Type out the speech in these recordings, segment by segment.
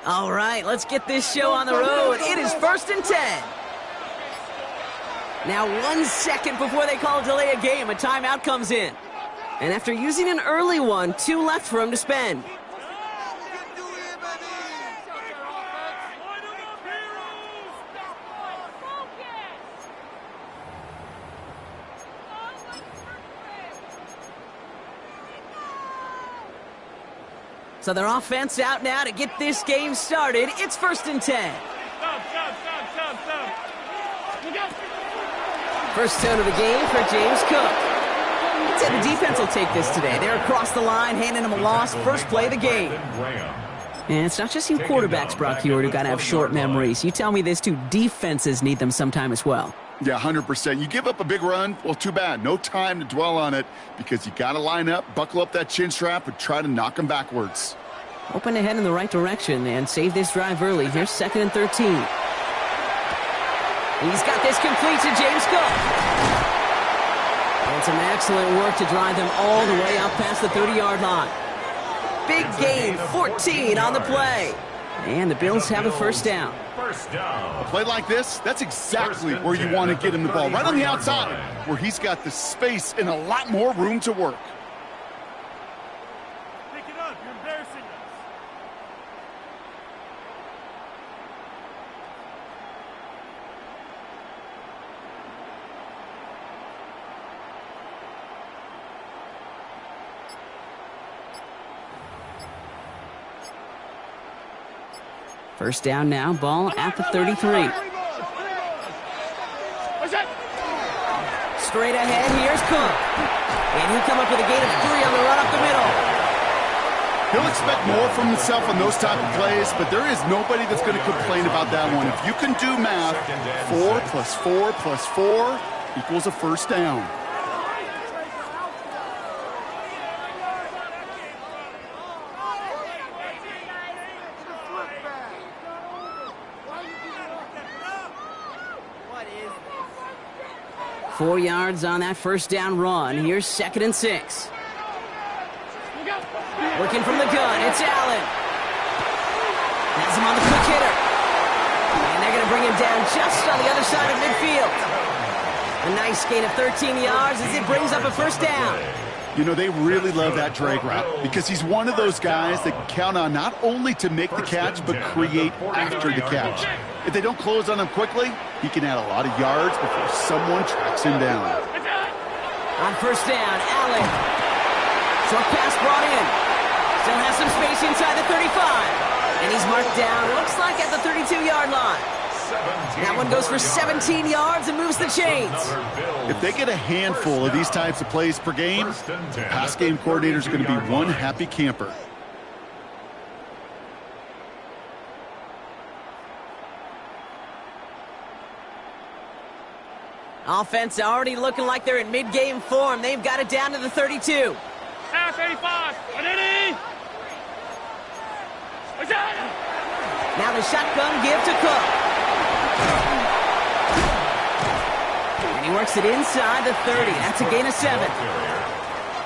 All right, let's get this show on the road. It is 1st and 10. Now 1 second before they call delay a game, a timeout comes in. And after using an early one, 2 left for him to spend. So their offense out now to get this game started. It's 1st and 10. First down of the game for James Cook. I'd say the defense will take this today. They're across the line, handing them a loss. First play of the game. And it's not just you quarterbacks, Brock Hewitt, who got to have short memories. You tell me this too, defenses need them sometime as well. Yeah, 100%. You give up a big run, well, too bad. No time to dwell on it because you got to line up, buckle up that chin strap, and try to knock them backwards. Hoping to head in the right direction and save this drive early. Here's 2nd and 13. He's got this complete to James Cook. And some excellent work to drive them all the way up past the 30-yard line. Big gain, 14 on the play. And the Bills have a first down. A play like this, that's exactly where you want to get him the ball. Right on the outside, where he's got the space and a lot more room to work. Pick it up, you're embarrassing us. First down now, ball at the 33. Straight ahead, here's Cook. And he'll come up with a gain of 3 on the run up the middle. He'll expect more from himself on those type of plays, but there is nobody that's going to complain about that one. If you can do math, 4 plus 4 plus 4 equals a first down. Four yards on that first down run. Here's 2nd and 6. Working from the gun, it's Allen. Has him on the quick hitter. And they're going to bring him down just on the other side of midfield. A nice gain of 13 yards as it brings up a first down. You know, they really love that drag route because he's one of those guys that can count on not only to make the catch, but create after the catch. If they don't close on him quickly, he can add a lot of yards before someone tracks him down. On first down, Allen. Short pass brought in. Still has some space inside the 35. And he's marked down, looks like at the 32-yard line. That one goes for 17 yards and moves the chains. If they get a handful of these types of plays per game, the pass game coordinator is going to be one happy camper. Offense already looking like they're in mid-game form. They've got it down to the 32. Pass 85. Now the shotgun give to Cook. And he works it inside the 30. That's a gain of 7.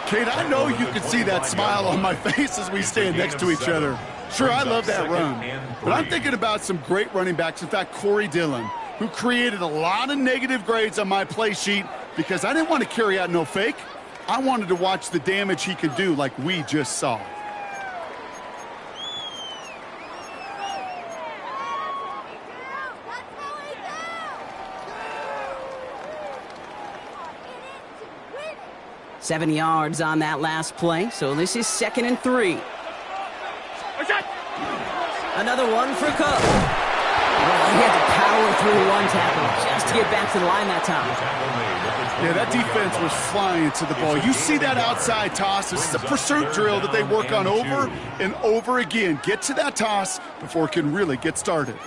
Kate, I know you can see that smile on my face as we stand next to each other. Sure, I love that run. But I'm thinking about some great running backs. In fact, Corey Dillon, who created a lot of negative grades on my play sheet because I didn't want to carry out no fake. I wanted to watch the damage he could do like we just saw. Seven yards on that last play, so this is 2nd and 3. Another one for Cook. Well, he had to power through one tackle just to get back to the line that time. Yeah, that defense was flying to the ball. You see that outside toss. This is a pursuit drill that they work on over and over again. Get to that toss before it can really get started.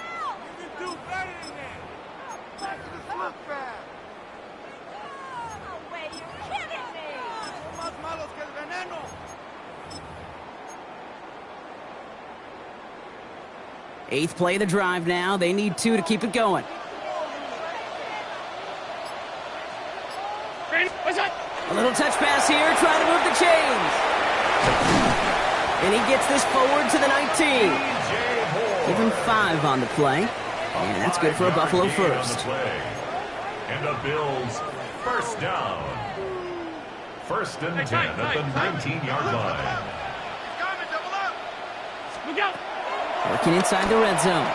Eighth play of the drive now. They need 2 to keep it going. A little touch pass here, trying to move the chains. And he gets this forward to the 19. Give him 5 on the play. And that's good for a Buffalo first. And the Bills first down. First and 10 at the 19-yard line. Working inside the red zone.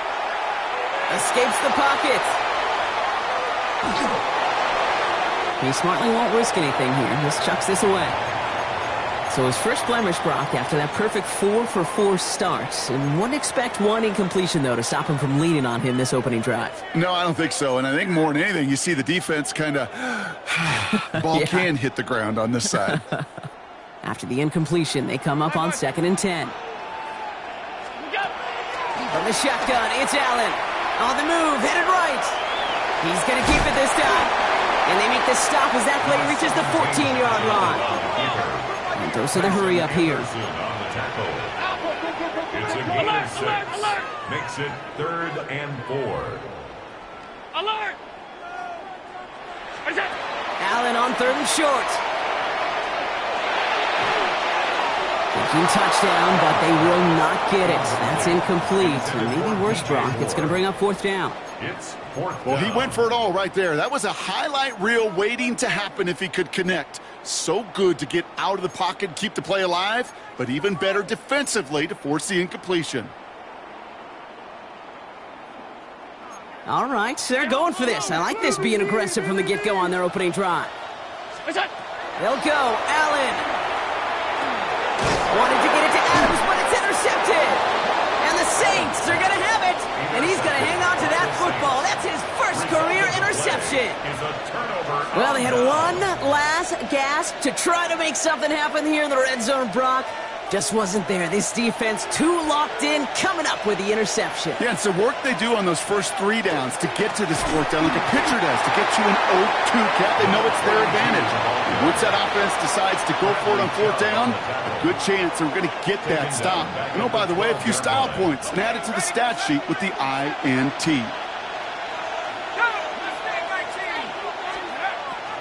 Escapes the pocket. He smartly won't risk anything here. Just chucks this away. So his first blemish, Brock, after that perfect 4-for-4 start. And wouldn't expect one incompletion, though, to stop him from leaning on him this opening drive. No, I don't think so. And I think more than anything, you see the defense kind of ball can hit the ground on this side. After the incompletion, they come up on 2nd and 10. From the shotgun, it's Allen. On the move, headed right. He's going to keep it this time. And they make the stop as that play reaches the 14-yard line. And throws to the hurry up here. It's a gain of 6. Makes it 3rd and 4. Alert! Allen on 3rd and short. Thinking touchdown, but they will not get it. That's incomplete. And maybe worse, Brock. It's going to bring up 4th down. It's 4th down. Well, he went for it all right there. That was a highlight reel waiting to happen if he could connect. So good to get out of the pocket and keep the play alive, but even better defensively to force the incompletion. All right, they're going for this. I like this being aggressive from the get-go on their opening drive. They'll go. Allen. Wanted to get it to Adams, but it's intercepted. And the Saints are going to have it. And he's going to hang on to that football. That's his first career interception. Well, they had one last gasp to try to make something happen here in the red zone, Brock. Just wasn't there. This defense too locked in, coming up with the interception. Yeah, it's the work they do on those first 3 downs to get to this 4th down, like a pitcher does, to get you an 0-2 count. They know it's their advantage. And once that offense decides to go for it on 4th down, a good chance they're going to get that stop. And oh, by the way, a few style points and add it to the stat sheet with the INT.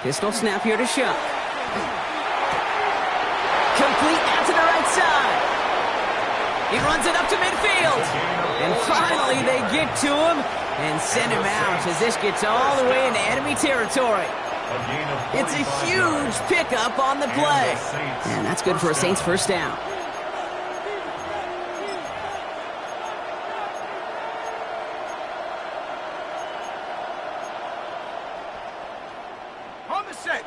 Pistol snap here to Shuck. Complete out to the right side. He runs it up to midfield. And finally they get to him and send him out as this gets all the way into enemy territory. It's a huge pickup on the play. And that's good for a Saints first down.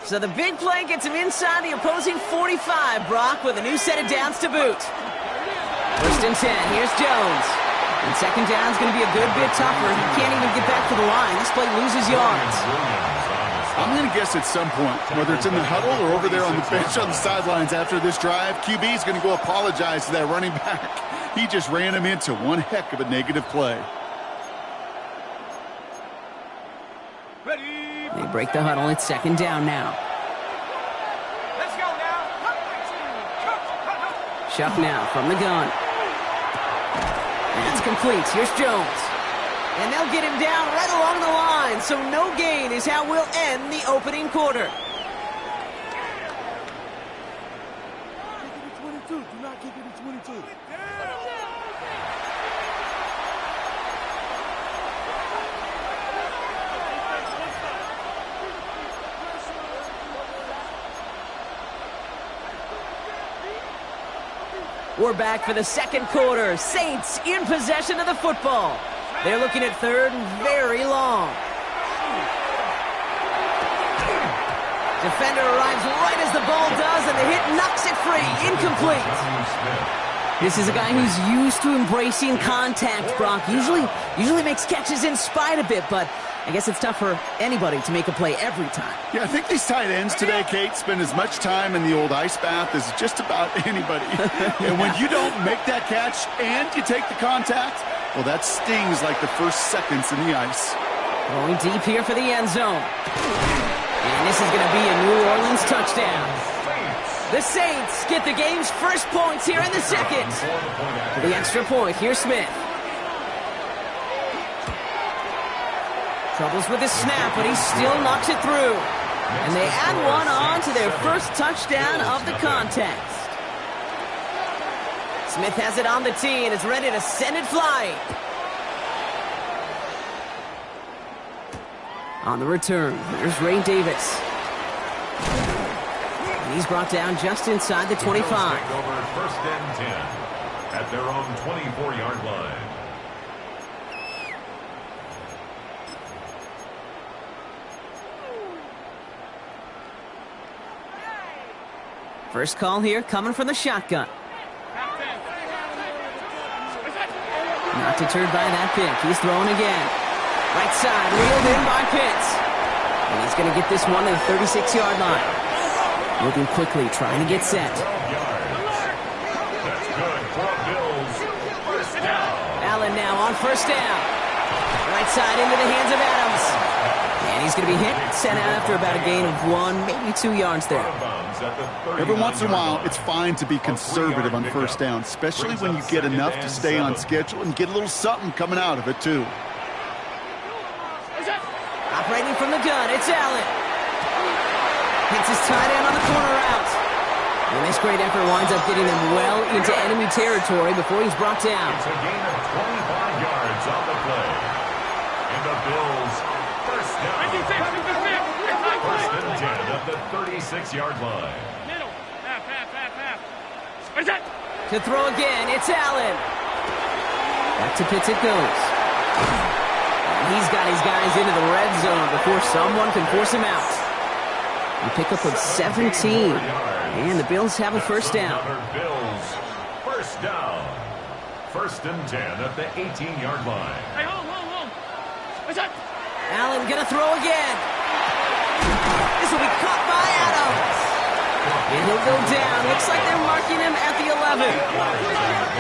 So the big play gets him inside the opposing 45, Brock, with a new set of downs to boot. 1st and 10, here's Jones. And 2nd down's going to be a good bit tougher. He can't even get back to the line. This play loses yards. I'm going to guess at some point, whether it's in the huddle or over there on the bench on the sidelines after this drive, QB's going to go apologize to that running back. He just ran him into one heck of a negative play. They break the huddle. It's 2nd down now. Let's go now. Shuck now from the gun. That's complete. Here's Jones. And they'll get him down right along the line. So no gain is how we'll end the opening quarter. Do not kick it to 22. We're back for the 2nd quarter. Saints in possession of the football. They're looking at 3rd and very long. Defender arrives right as the ball does, and the hit knocks it free. Incomplete. This is a guy who's used to embracing contact, Brock. Usually makes catches in spite of it, but I guess it's tough for anybody to make a play every time. Yeah, I think these tight ends today, Kate, spend as much time in the old ice bath as just about anybody. And when you don't make that catch and you take the contact, well, that stings like the first seconds in the ice. Going deep here for the end zone. And this is going to be a New Orleans touchdown. The Saints get the game's first points here in the 2nd. For the extra point, here's Smith. Troubles with his snap, but he still knocks it through. And they add one on to their first touchdown of the contest. Smith has it on the tee and is ready to send it flying. On the return, here's Ray Davis. And he's brought down just inside the 25. Take over first and 10 at their own 24-yard line. First call here coming from the shotgun. Not deterred by that pick. He's throwing again. Right side, reeled in by Pitts. And he's going to get this one to the 36-yard line. Moving quickly, trying to get set. 12 yards. That's good for Bills. First down. Allen now on first down. Right side into the hands of Adams. And he's going to be hit, sent out after about a gain of 1, maybe 2 yards there. Every once in a while, it's fine to be conservative on first down, especially when you get enough to stay on schedule and get a little something coming out of it, too. Operating from the gun, it's Allen. Hits his tight end on the corner route. And this great effort winds up getting them well into enemy territory before he's brought down. It's a gain of 25 yards on the play. And the Bills, first down. First and 10 at the 36-yard line. Middle. Half. To throw again, it's Allen. Back to Pitts it goes. And he's got his guys into the red zone before someone can force him out. A pickup of 17. And the Bills have a first down. Bills, first down. First and 10 at the 18-yard line. Hey, hold. Allen gonna throw again. This will be caught by Adams. And he'll go down. Looks like they're marking him at the 11.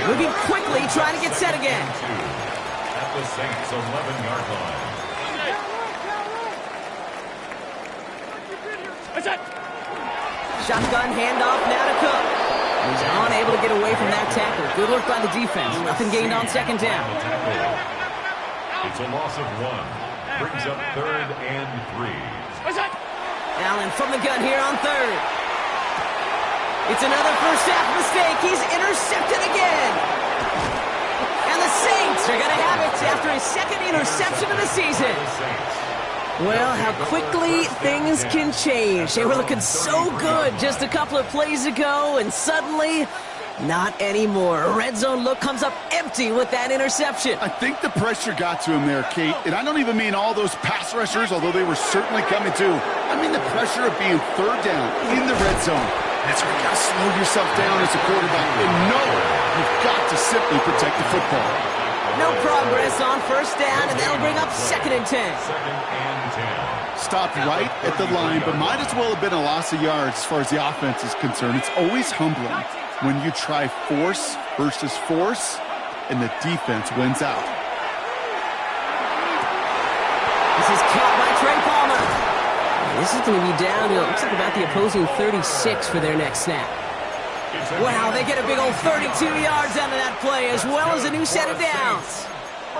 Moving quickly, trying to get set again. At the Saints' 11-yard line. Shotgun handoff now to Cook. He's unable to get away from that tackle. Good work by the defense. Nothing gained on second down. It's a loss of 1. Brings up 3rd and 3. Allen from the gun here on 3rd. It's another first half mistake. He's intercepted again. And the Saints are going to have it after his second interception of the season. Well, how quickly things can change. They were looking so good just a couple of plays ago, and suddenly, not anymore. A red zone look comes up empty with that interception. I think the pressure got to him there, Kate. And I don't even mean all those pass rushers, although they were certainly coming too. I mean the pressure of being 3rd down in the red zone. That's where you got to slow yourself down as a quarterback and know you've got to simply protect the football. No progress on first down, and that'll bring up 2nd and 10. 2nd and 10. Stopped right at the line, but might as well have been a loss of yards as far as the offense is concerned. It's always humbling when you try force versus force, and the defense wins out. This is caught by Trey Palmer. This is going to be down to, it looks like about the opposing 36 for their next snap. Wow, they get a big old 32 yards out of that play, as well as a new set of downs.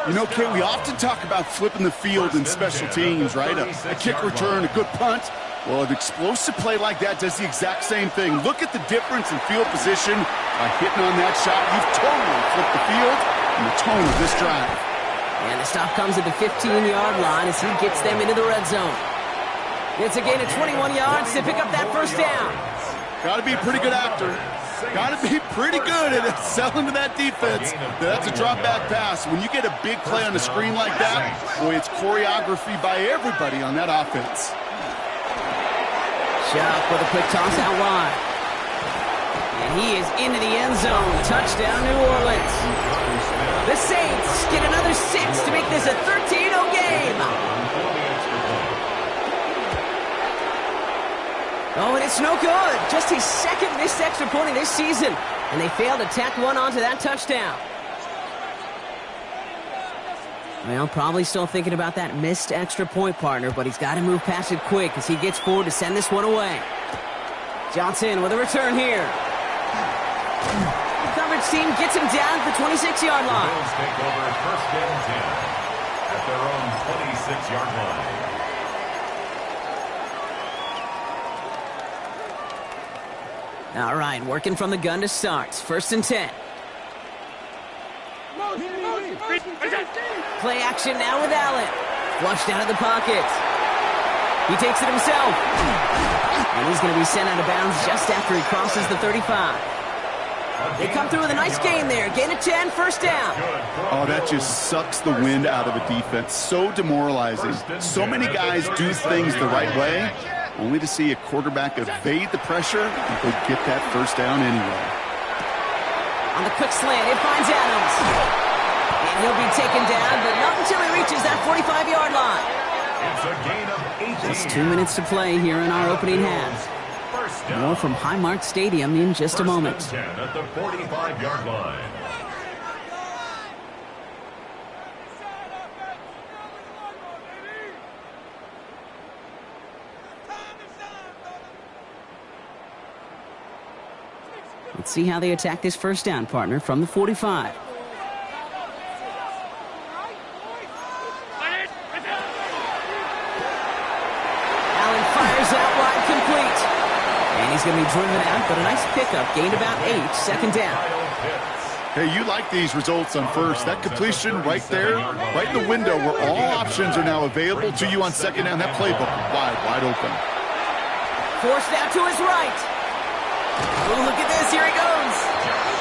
You know, Kate, we often talk about flipping the field in special teams, right? A kick return, a good punt. Well, an explosive play like that does the exact same thing. Look at the difference in field position. By hitting on that shot, you've totally flipped the field and the tone of this drive. And the stop comes at the 15-yard line as he gets them into the red zone. It's a gain of 21 yards to pick up that first down. Got to be a pretty good actor. Got to be pretty good at selling to that defense. That's a drop-back pass. When you get a big play on the screen like that, boy, it's choreography by everybody on that offense. Sharp with a quick toss out wide. And he is into the end zone. Touchdown, New Orleans. The Saints get another 6 to make this a 13-0 game. Oh, and it's no good. Just his 2nd missed extra point of this season. And they failed to tack one onto that touchdown. Well, probably still thinking about that missed extra point, partner, but he's got to move past it quick as he gets forward to send this one away. Johnson with a return here. The coverage team gets him down at the 26-yard line. Bills take over first and 10 at their own 26-yard line. All right, working from the gun to start. 1st and 10. Play action now with Allen. Flushed out of the pocket. He takes it himself. And he's going to be sent out of bounds just after he crosses the 35. They come through with a nice gain there. Gain of 10, first down. Oh, that just sucks the wind out of a defense. So demoralizing. So many guys do things the right way, only to see a quarterback evade the pressure and go get that first down anyway. On the quick slant, it finds Adams. And he'll be taken down, but not until he reaches that 45-yard line. It's a gain of 18. Just 2 minutes to play here in our opening half. More from Highmark Stadium in just a moment. First and 10 at the 45-yard line. Let's see how they attack this first down, partner, from the 45. Allen fires out wide, complete. And he's going to be driven out, but a nice pickup. Gained about 8, second down. Hey, you like these results on first. That completion right there, right in the window where all options are now available to you on second down. That playbook wide open. Forced out to his right. Oh, look at this. Here he goes.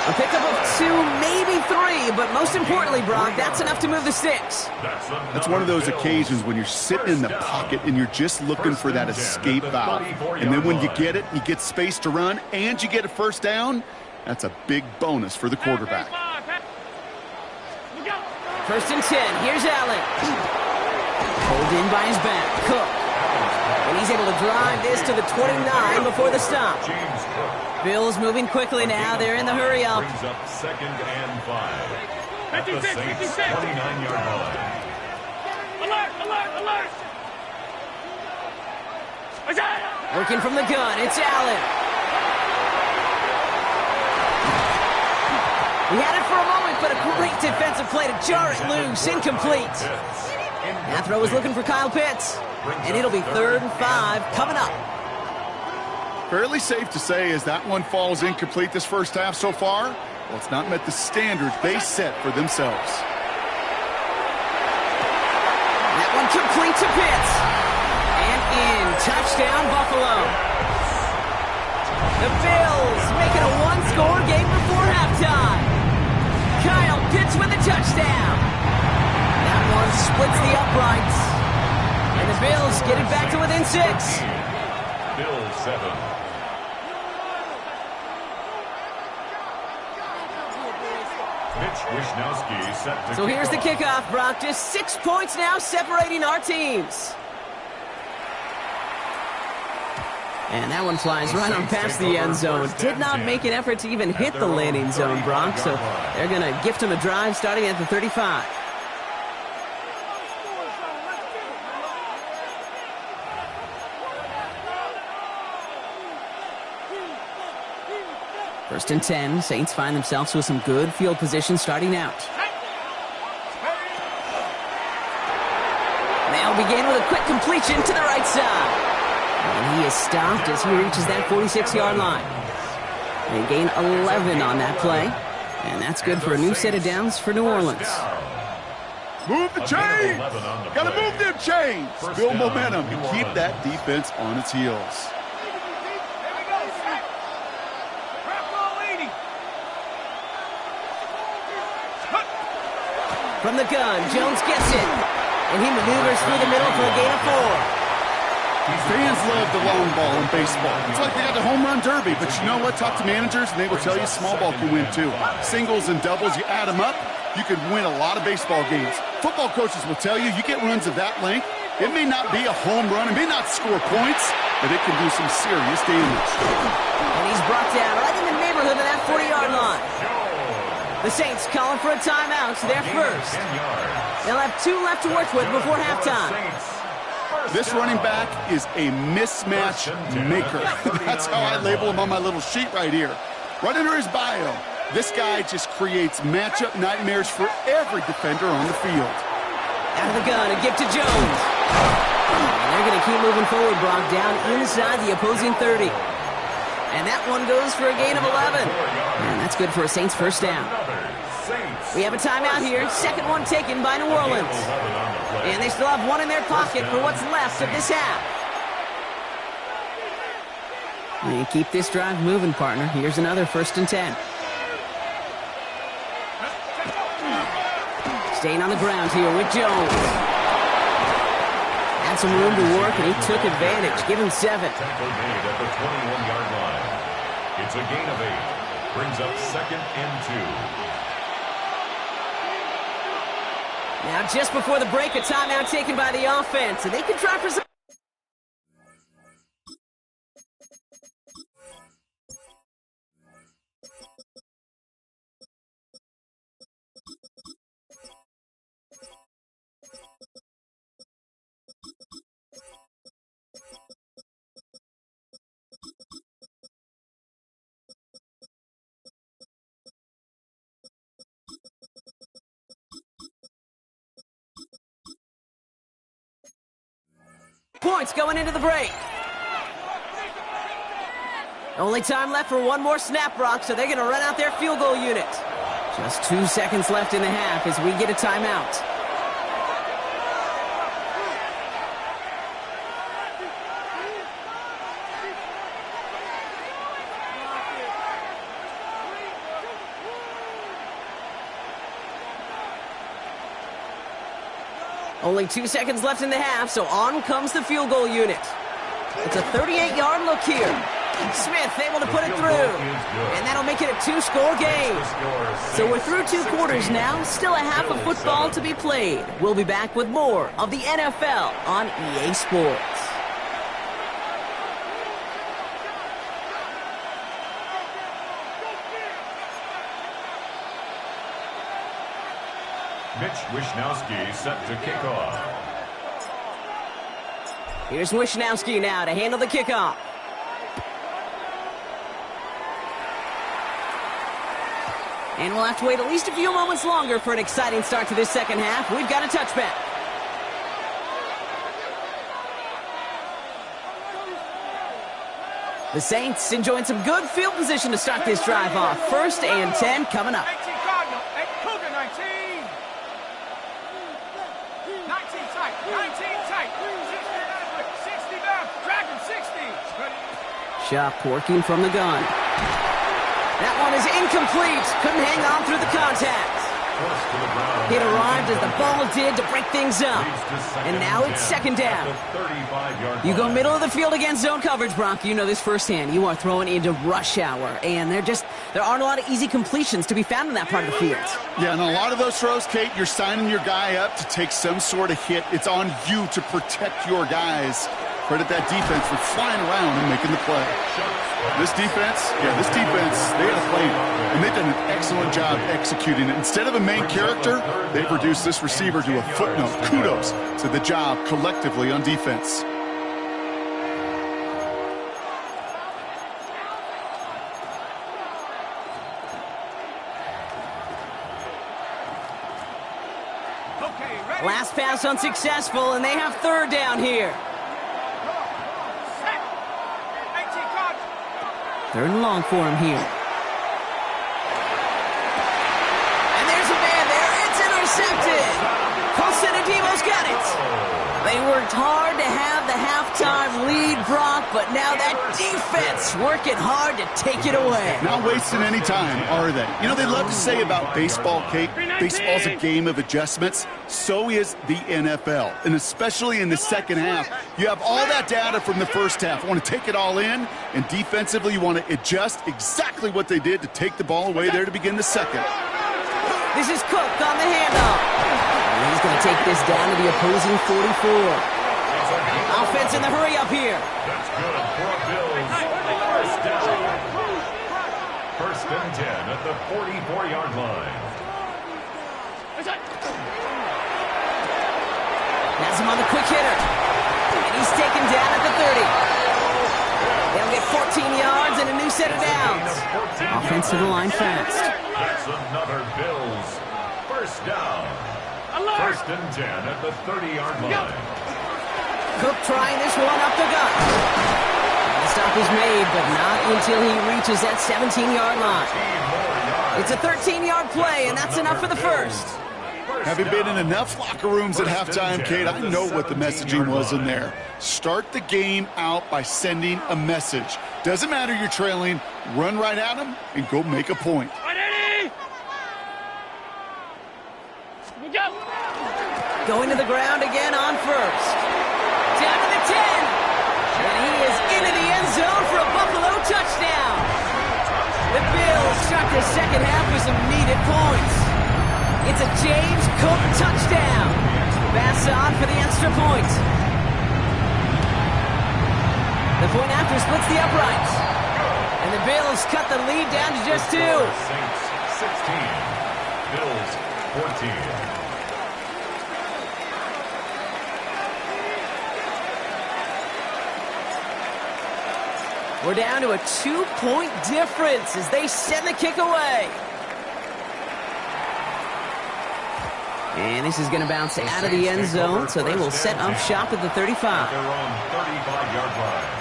A pickup of 2, maybe 3, but most importantly, Brock, that's enough to move the sticks. That's one of those occasions when you're sitting in the pocket and you're just looking for that escape valve. And then when you get it, you get space to run, and you get a first down, that's a big bonus for the quarterback. First and 10. Here's Allen. Pulled in by his back. Cook. And he's able to drive this to the 29 before the stop. Bills moving quickly now. They're in the hurry up. Brings up second and 5. At the Saints' 29-yard line. Alert! Working from the gun. It's Allen. He had it for a moment, but a great defensive play to jar it loose. Incomplete. That throw was looking for Kyle Pitts. And it'll be 3rd and 5 coming up. Fairly safe to say as that one falls incomplete this first half so far, well, it's not met the standards they set for themselves. That one complete to Pitts. And in. Touchdown, Buffalo. The Bills make it a one-score game before halftime. Kyle Pitts with a touchdown. That one splits the uprights. And the Bills get it back to within 6. Bills 7. So here's the kickoff, Brock. Just 6 points now separating our teams. And that one flies right on past the end zone. Did not make an effort to even hit the landing zone, Brock. So they're going to gift him a drive starting at the 35. First and 10. Saints find themselves with some good field position starting out. They'll begin with a quick completion to the right side. And he is stopped as he reaches that 46-yard line. They gain 11 on that play. And that's good for a new set of downs for New Orleans. Move the chains! Gotta move them chains! Build momentum and keep that defense on its heels. From the gun, Jones gets it. And he maneuvers through the middle for a gain of 4. Fans love the long ball in baseball. It's like they got the home run derby, but you know what? Talk to managers, and they will tell you small ball can win too. Singles and doubles, you add them up, you can win a lot of baseball games. Football coaches will tell you, you get runs of that length, it may not be a home run, it may not score points, but it can do some serious damage. And he's brought down right in the neighborhood of that 40-yard line. The Saints calling for a timeout, so they're first. They'll have 2 left to work with before halftime. This running back is a mismatch maker. That's how I label him on my little sheet right here. Right under his bio, this guy just creates matchup nightmares for every defender on the field. Out of the gun, a gift to Jones. And they're going to keep moving forward, Brock, down inside the opposing 30. And that one goes for a gain of 11. And that's good for a Saints first down. We have a timeout here. Second one taken by New Orleans. And they still have one in their pocket for what's left of this half. You keep this drive moving, partner. Here's another 1st and 10. Staying on the ground here with Jones. Had some room to work, and he took advantage. Give him 7. Tackle made at the 21-yard line. It's a gain of 8. Brings up 2nd and 2. Now, just before the break, a timeout taken by the offense, and they can try for some... points going into the break. Only time left for one more snap, Brock, so they're going to run out their field goal unit. Just 2 seconds left in the half as we get a timeout. Only 2 seconds left in the half, so on comes the field goal unit. It's a 38-yard look here. Smith able to put it through, and that'll make it a 2-score game. So we're through 2 quarters now, still a half of football to be played. We'll be back with more of the NFL on EA Sports. Mitch Wishnowsky set to kick off. Here's Wishnowsky now to handle the kickoff. And we'll have to wait at least a few moments longer for an exciting start to this second half. We've got a touchback. The Saints enjoying some good field position to start this drive off. 1st and 10 coming up. 18 Cardinal, 8 Cougar 19. 19 tight, 19 tight. 60 down, Dragon 60. Sharp working from the gun. That one is incomplete. Couldn't hang on through the contact. It arrived as the ball did to break things up. And now it's 2nd down. You go middle of the field against zone coverage, Brock. You know this firsthand. You are throwing into rush hour. And there aren't a lot of easy completions to be found in that part of the field. Yeah, and a lot of those throws, Kate, you're signing your guy up to take some sort of hit. It's on you to protect your guys. Credit that defense for flying around and making the play. This defense, they got to play it. And they've done an excellent job executing it. Instead of a main character, they've reduced this receiver to a footnote. Kudos to the job collectively on defense. Last pass unsuccessful, and they have 3rd down here. 3rd and long for him here. And there's a man there. It's intercepted. Colson Adebo's got it. They worked hard to have the halftime lead, Brock, but now that defense working hard to take it away. Not wasting any time, are they? You know, they love to say about baseball, Kate, baseball's a game of adjustments. So is the NFL, and especially in the second half. You have all that data from the first half. You want to take it all in, and defensively you want to adjust exactly what they did to take the ball away there to begin the second. This is Cook on the handoff. And he's going to take this down to the opposing 44. Offense in the hurry up here. That's good for Bills. 1st down. 1st and 10 at the 44-yard line. Has him on the quick hitter. And he's taken down at the 30. They'll get 14 yards and a new set of downs. Offense to the line fast. That's another Bills 1st down. 1st and 10 at the 30-yard line. Cook trying this one up the gut. The stop is made, but not until he reaches that 17-yard line. It's a 13-yard play, and that's enough for the 1st. Having been in enough locker rooms at halftime, Kate, I know what the messaging was in there. Start the game out by sending a message. Doesn't matter you're trailing, run right at them and go make a point. Going to the ground again on first. Down to the 10. And he is into the end zone for a Buffalo touchdown. The Bills start the second half with some needed points. It's a James Cook touchdown. Pass on for the extra point. The point after splits the uprights. And the Bills cut the lead down to just 2. Saints 16. Bills 14. We're down to a 2-point difference as they send the kick away. And this is going to bounce out of the end zone, so they will set up shop at the 35. Their own 35-yard line.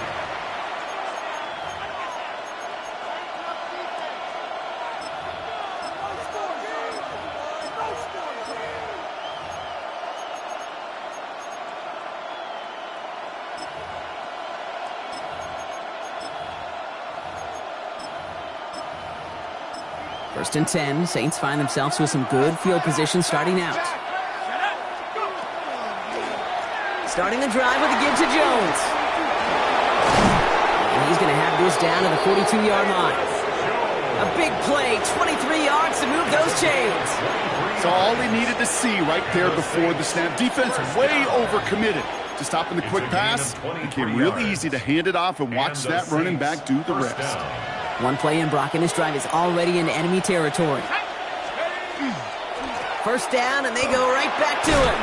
First and 10, Saints find themselves with some good field position starting out. Starting the drive with a give to Jones. And he's going to have this down to the 42-yard line. A big play, 23 yards to move those chains. So all he needed to see right there before the snap. Defense way overcommitted to stopping the quick pass. It became really easy to hand it off and watch that running back do the rest. One play in, Brock, and this drive is already in enemy territory. First down, and they go right back to him.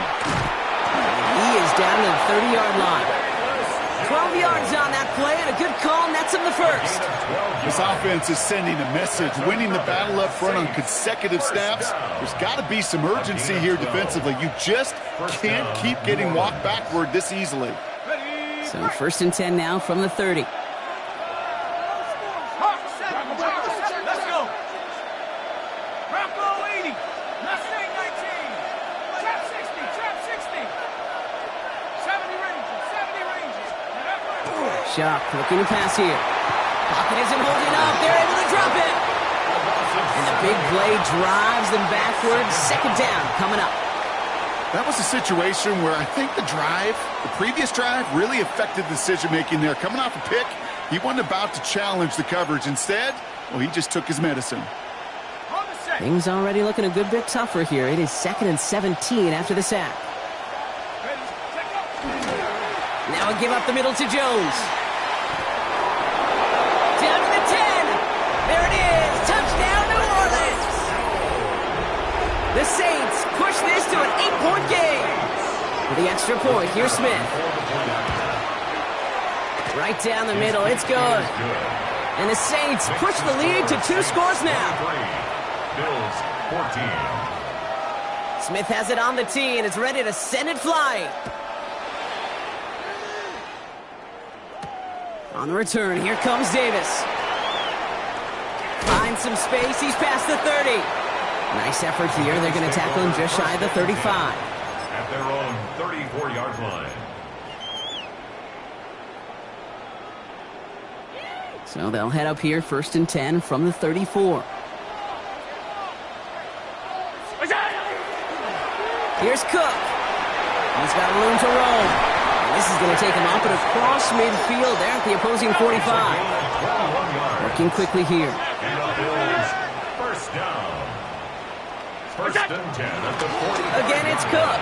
And he is down to the 30-yard line. 12 yards on that play, and a good call nets him the first. This offense is sending a message, winning the battle up front on consecutive snaps. There's got to be some urgency here defensively. You just can't keep getting walked backward this easily. So first and 10 now from the 30. Shock looking to pass here. Pocket isn't holding up. They're able to drop it. And the big play drives them backwards. Second down coming up. That was a situation where I think the previous drive, really affected decision-making there. Coming off a pick, he wasn't about to challenge the coverage. Instead, well, he just took his medicine. Things already looking a good bit tougher here. It is 2nd and 17 after the sack. Now a give up the middle to Jones. Down to the 10. There it is. Touchdown, New Orleans. The Saints push this to an 8-point game. With the extra point, here's Smith. Right down the middle. It's good. And the Saints push the lead to 2 scores now. Bills 14. Smith has it on the tee, and it's ready to send it flying. On the return, here comes Davis. Finds some space, he's past the 30. Nice effort here, they're going to tackle him just shy of the 35. At their own 34-yard line. So they'll head up here, 1st and 10 from the 34. Here's Cook. He's got room to roam. This is going to take him up and across midfield there at the opposing 45. Working quickly here. And the Bills first down. First and 10 at the 45. Again, it's Cook.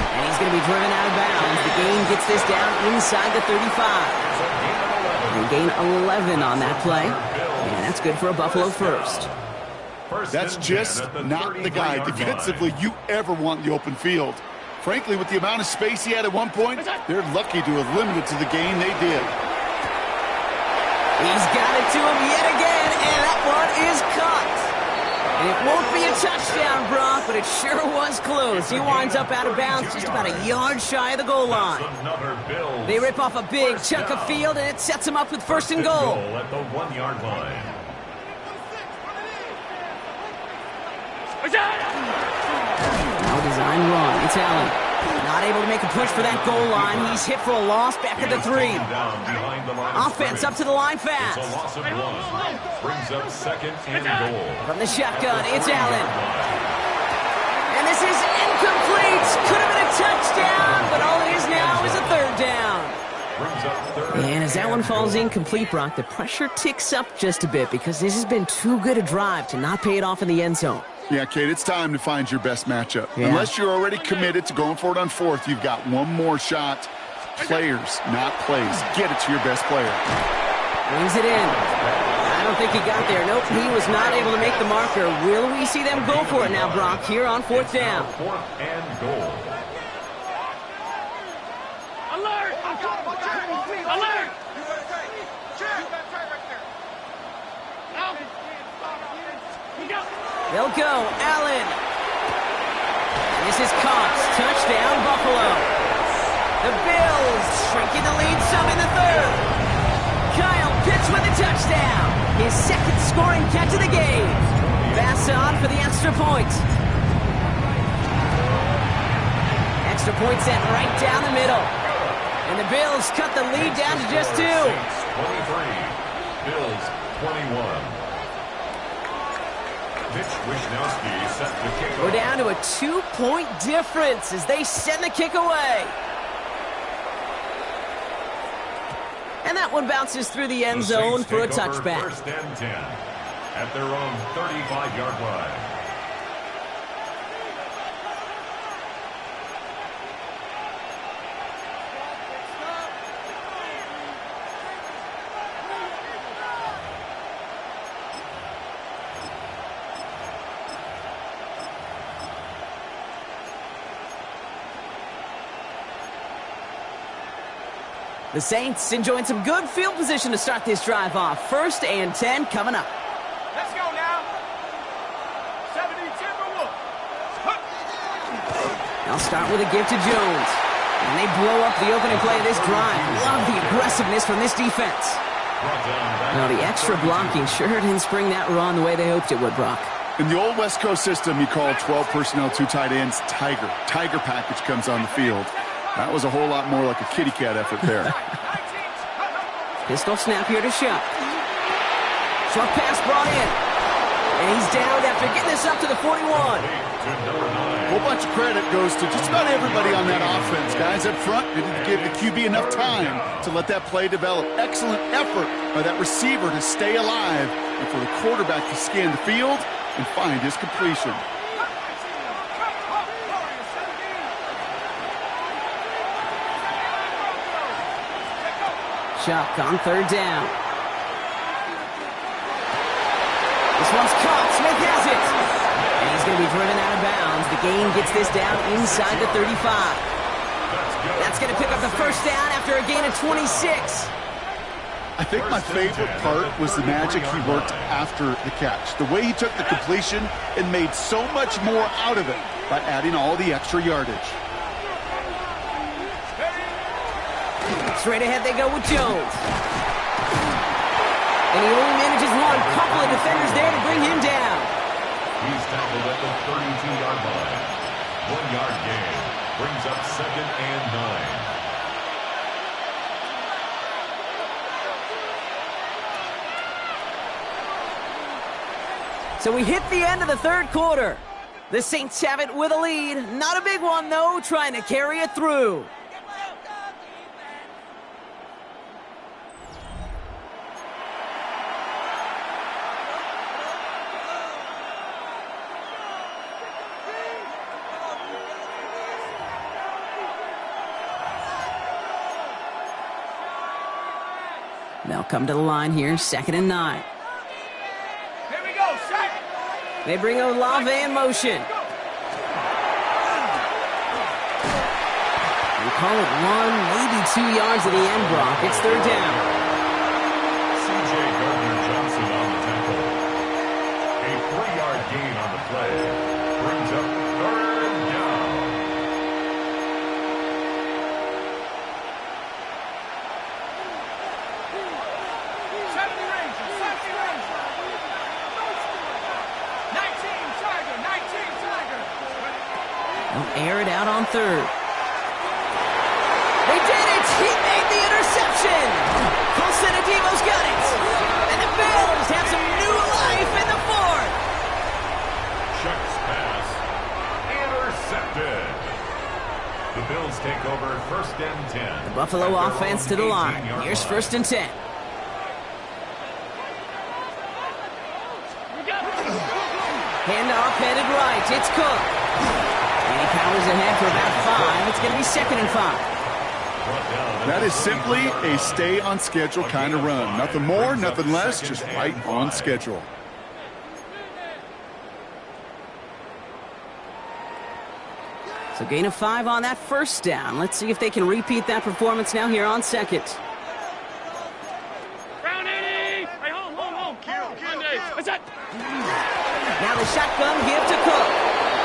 And he's going to be driven out of bounds. The gain gets this down inside the 35. And gain 11 on that play. And that's good for a Buffalo first. That's just not the guy defensively you ever want in the open field. Frankly, with the amount of space he had at one point, they're lucky to have limited to the gain they did. He's got it to him yet again, and that one is caught. And it won't be a touchdown, Brock, but it sure was close. He winds up out of bounds just about a yard shy of the goal line. They rip off a big chunk of field, and it sets him up with 1st and goal. At the 1-yard line. No design run. It's Allen. Not able to make a push for that goal line. He's hit for a loss back at the 3. Offense up to the line fast. It's a loss of 1. Brings up 2nd and goal. From the shotgun, it's Allen. And this is incomplete. Could have been a touchdown, but all it is now is a 3rd down. And as that one falls incomplete, Brock, the pressure ticks up just a bit because this has been too good a drive to not pay it off in the end zone. Yeah, Kate, it's time to find your best matchup. Yeah. Unless you're already committed to going for it on 4th, you've got one more shot. Players, not plays. Get it to your best player. Brings it in. I don't think he got there. Nope, he was not able to make the marker. Will we see them go for it now, Brock, here on 4th down? 4th and goal. Alert! Alert! They'll go. Allen. And this is Cox. Touchdown, Buffalo. The Bills shrinking the lead some in the 3rd. Kyle Pitts with a touchdown. His 2nd scoring catch of the game. Pass on for the extra point. Extra point sent right down the middle. And the Bills cut the lead down to just 2. 23. Bills 21. Mitch Wishnowsky set the kick. We're down to a 2-point difference as they send the kick away. And that one bounces through the end zone for a touchback. 1st and 10 at their own 35-yard line. The Saints enjoying some good field position to start this drive off. 1st and 10 coming up. Let's go now. 70 Timberwolves. They'll start with a give to Jones. And they blow up the opening play of this drive. Love the aggressiveness from this defense. Now the extra blocking sure didn't spring that run the way they hoped it would, Brock. In the old West Coast system, you call 12 personnel, 2 tight ends, Tiger. Tiger package comes on the field. That was a whole lot more like a kitty cat effort there. Pistol snap here to Shuck. Short pass brought in. And he's down after getting this up to the 41. A whole bunch of credit goes to just about everybody on that offense. Guys up front didn't give the QB enough time to let that play develop. Excellent effort by that receiver to stay alive and for the quarterback to scan the field and find his completion. Shuck on 3rd down. This one's caught. Smith has it. And he's going to be driven out of bounds. The gain gets this down inside the 35. That's going to pick up the 1st down after a gain of 26. I think my favorite part was the magic he worked after the catch. The way he took the completion and made so much more out of it by adding all the extra yardage. Straight ahead they go with Jones. And he only manages one. Couple of defenders there to bring him down. He's tackled at the 32-yard line. 1-yard gain. Brings up 2nd and 9. So we hit the end of the 3rd quarter. The Saints have it with a lead. Not a big one, though, trying to carry it through. They'll come to the line here, 2nd and 9. Here we go, shot. They bring Olave in motion. We call it 1, maybe 2 yards at the end, Brock. It's 3rd down. C.J. Gardner-Johnson on the tackle. A 3-yard gain on the play. Brings up 3rd down. They'll air it out on third. They did it! He made the interception! Fulcenadivo's got it! And the Bills have some new life in the fourth! Checks pass. Intercepted. The Bills take over first and 10. The Buffalo offense to the line. Here's first and 10. Handoff headed right. It's Cook. And he powers ahead for about 5. It's going to be second and 5. That is simply a stay-on-schedule kind of run. Nothing more, nothing less, just right on schedule. So gain of 5 on that first down. Let's see if they can repeat that performance now here on second. Round 80! Hey, home. Monday. What's that? Now the shotgun give to Cook.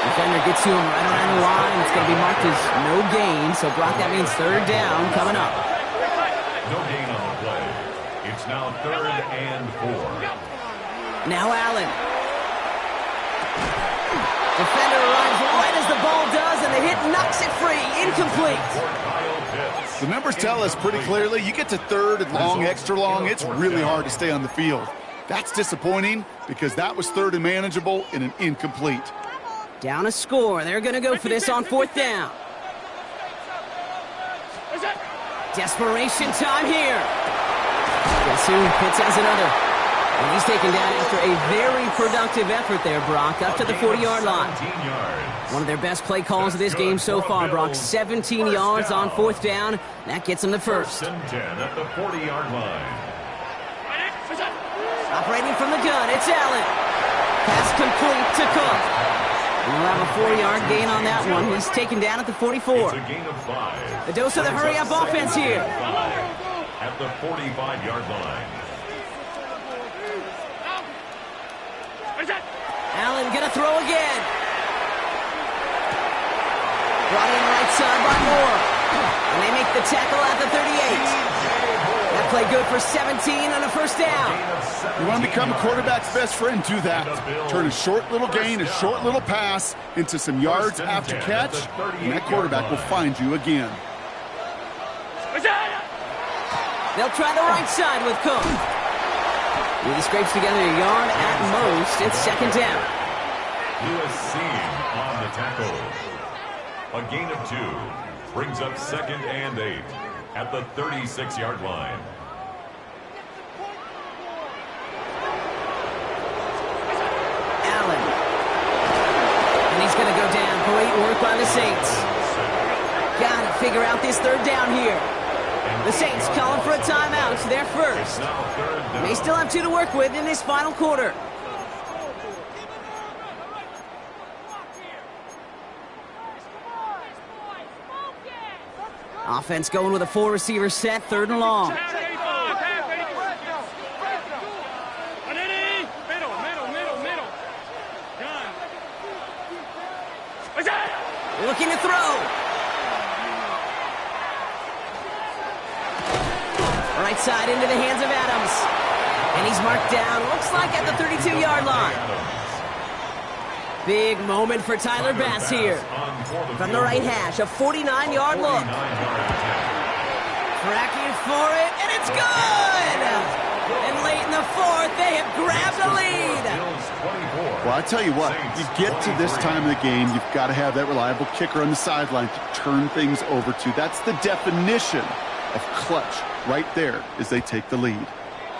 Defender gets to him right around the line. It's going to be marked as no gain. So, Brock, that means third down coming up. No gain on the play. It's now third and 4. Now Allen. Defender arrives right as the ball does, and the hit knocks it free. Incomplete. The numbers tell us pretty clearly, you get to third and long, extra long, it's really hard to stay on the field. That's disappointing because that was third and manageable in an incomplete. Down a score. They're going to go for this on fourth down. Desperation time here. Guess who? Pitts has another. And he's taken down after a very productive effort there, Brock, up to the 40-yard line. One of their best play calls of this game so far, Brock. 17 yards on fourth down. That gets them the first. First and 10 at the 40-yard line. Operating from the gun, it's Allen. Pass complete to Cook. And we'll have a 4-yard gain on that one. He's taken down at the 44. It's a gain of 5. The dose of the hurry-up offense here. At the 45-yard line. Allen gonna throw again. Brought in right side by Moore. And they make the tackle at the 38. That play good for 17 on a first down. You want to become a quarterback's best friend, do that. Turn a short little gain, a short little pass into some yards after catch, and that quarterback will find you again. They'll try the right side with Cook. He scrapes together a yard at most. It's second down. USC on the tackle. A gain of 2 brings up second and 8 at the 36-yard line. Allen. And he's going to go down. Great work by the Saints. Got to figure out this third down here. The Saints calling for a timeout. They're first. They still have 2 to work with in this final quarter. Offense going with a 4-receiver set, third and long. Looking to throw. Right side into the hands of Adams. And he's marked down, looks like at the 32-yard line. Big moment for Tyler Bass here. From the right hash, a 49-yard look. Tracking for it, and it's good! And late in the fourth, they have grabbed the lead. Well, I tell you what, you get to this time of the game, you've got to have that reliable kicker on the sideline to turn things over to. That's the definition of clutch right there as they take the lead.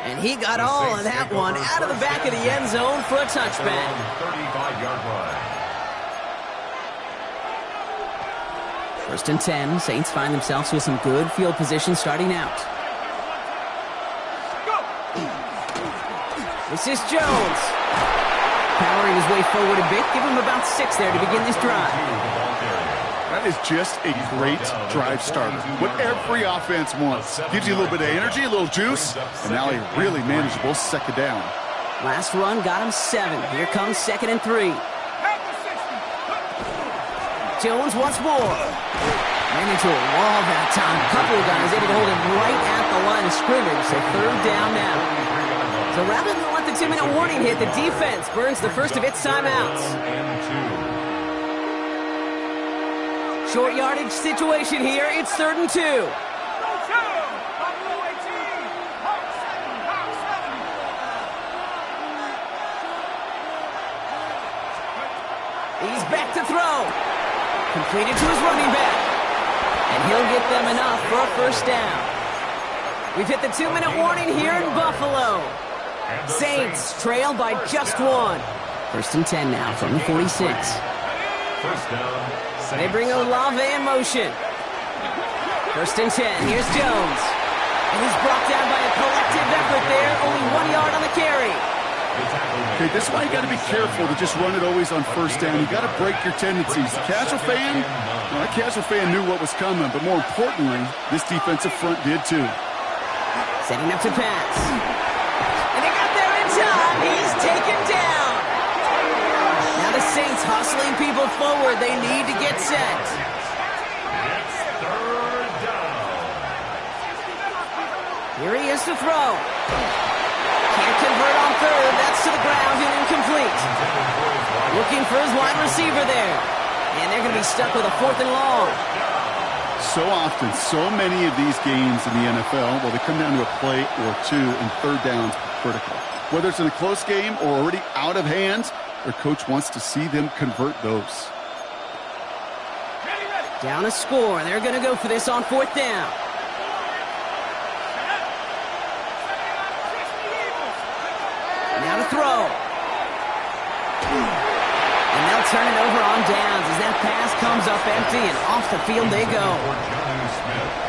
And he got all of that one out of the back of the end zone for a touchback. 35-yard line. First and 10, Saints find themselves with some good field position starting out. This is Jones. Powering his way forward a bit, give him about 6 there to begin this drive. That is just a great drive starter. What every offense wants. Gives you a little bit of energy, a little juice, and now a really manageable second down. Last run got him 7. Here comes second and 3. Jones once more. Ran into a wall that time. A couple of guys able to hold him right at the line of scrimmage. So third down now. So rather than let the 2-minute warning hit, the defense burns the first of its timeouts. Short yardage situation here. It's 3rd and 2. He's back to throw. Completed to his running back. And he'll get them enough for a 1st down. We've hit the 2-minute warning here in Buffalo. Saints trail by just 1. 1st and 10 now from the 46. 1st down. They bring Olave in motion. 1st and 10. Here's Jones. And he's brought down by a collective effort there. Only 1 yard on the carry. Okay, this is why you got to be careful to just run it always on 1st down. You got to break your tendencies. The casual fan, well, that casual fan knew what was coming, but more importantly, this defensive front did too. Setting up to pass. And they got there in time. He's taken down. Now the Saints hustling people forward. They need to get set. It's 3rd down. Here he is to throw. Can't convert on 3rd. That's to the ground and incomplete. Looking for his wide receiver there. And they're going to be stuck with a 4th and long. So often, so many of these games in the NFL, well, they come down to a play or 2, and 3rd downs critical. Whether it's in a close game or already out of hands, their coach wants to see them convert those. Down a score. They're going to go for this on 4th down. Now to throw. And they'll turn it over on downs as that pass comes up empty and off the field they go.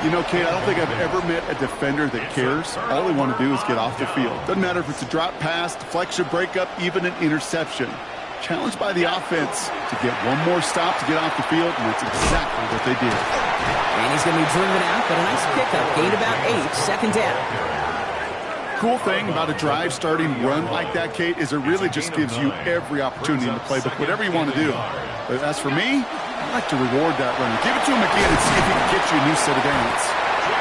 You know, Kate, I don't think I've ever met a defender that cares. All they want to do is get off the field. Doesn't matter if it's a drop pass, deflection, breakup, even an interception. Challenged by the offense to get one more stop to get off the field, and that's exactly what they did. And he's going to be driven out, but a nice pickup. Gained about 8, 2nd down. Cool thing about a drive starting run like that, Kate, is it really just gives you every opportunity in the playbook, whatever you want to do. But as for me, I like to reward that runner. Give it to him again and see if he can get you a new set of downs.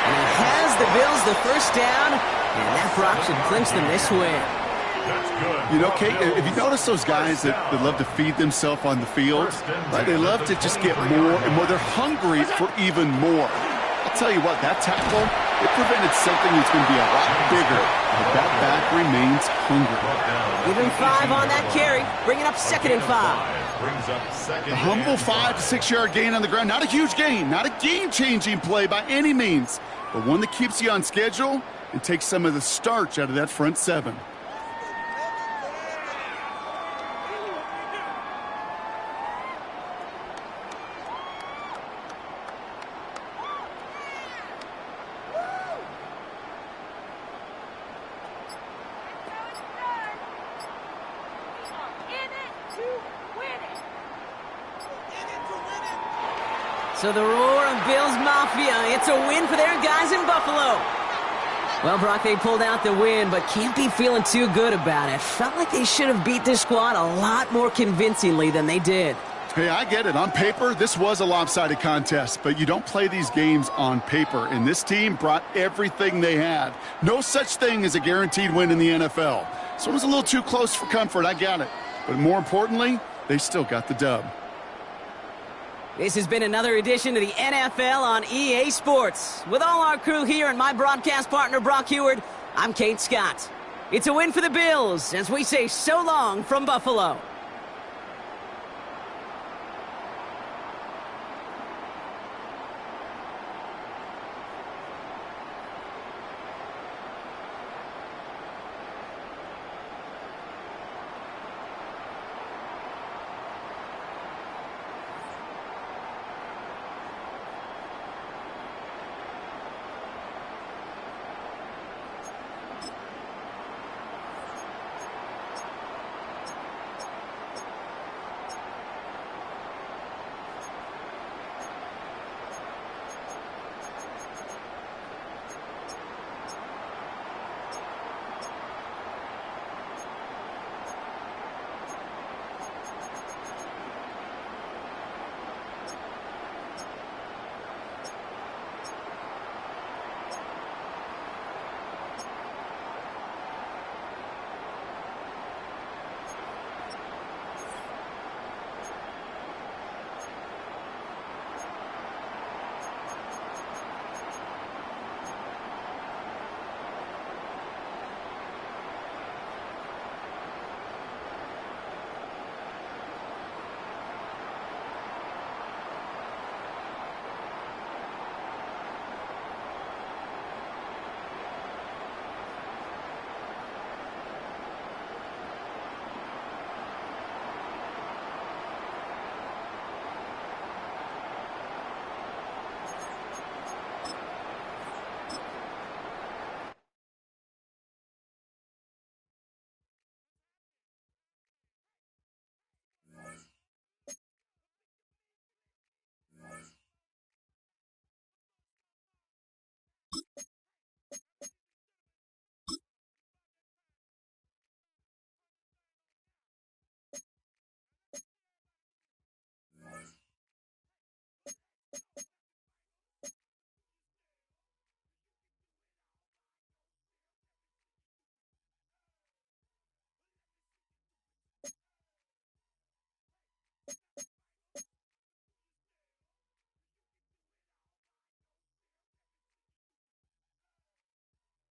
And he has the Bills the 1st down, and that Brock should clinch them this win. You know, Kate, if you notice those guys that love to feed themselves on the field, right? They love to just get more and more. They're hungry for even more. I'll tell you what, that tackle, it prevented something that's going to be a lot bigger, but that back remains hungry. Give him 5 on that carry, bringing up 2nd and 5. A humble 5 to 6 yard gain on the ground. Not a huge gain, not a game-changing play by any means, but one that keeps you on schedule and takes some of the starch out of that front 7. So the roar of Bills Mafia, it's a win for their guys in Buffalo. Well, Brock, they pulled out the win, but can't be feeling too good about it. Felt like they should have beat this squad a lot more convincingly than they did. Hey, I get it. On paper, this was a lopsided contest, but you don't play these games on paper, and this team brought everything they had. No such thing as a guaranteed win in the NFL. So it was a little too close for comfort, I got it. But more importantly, they still got the dub. This has been another edition of the NFL on EA Sports. With all our crew here and my broadcast partner, Brock Heward, I'm Kate Scott. It's a win for the Bills as we say so long from Buffalo.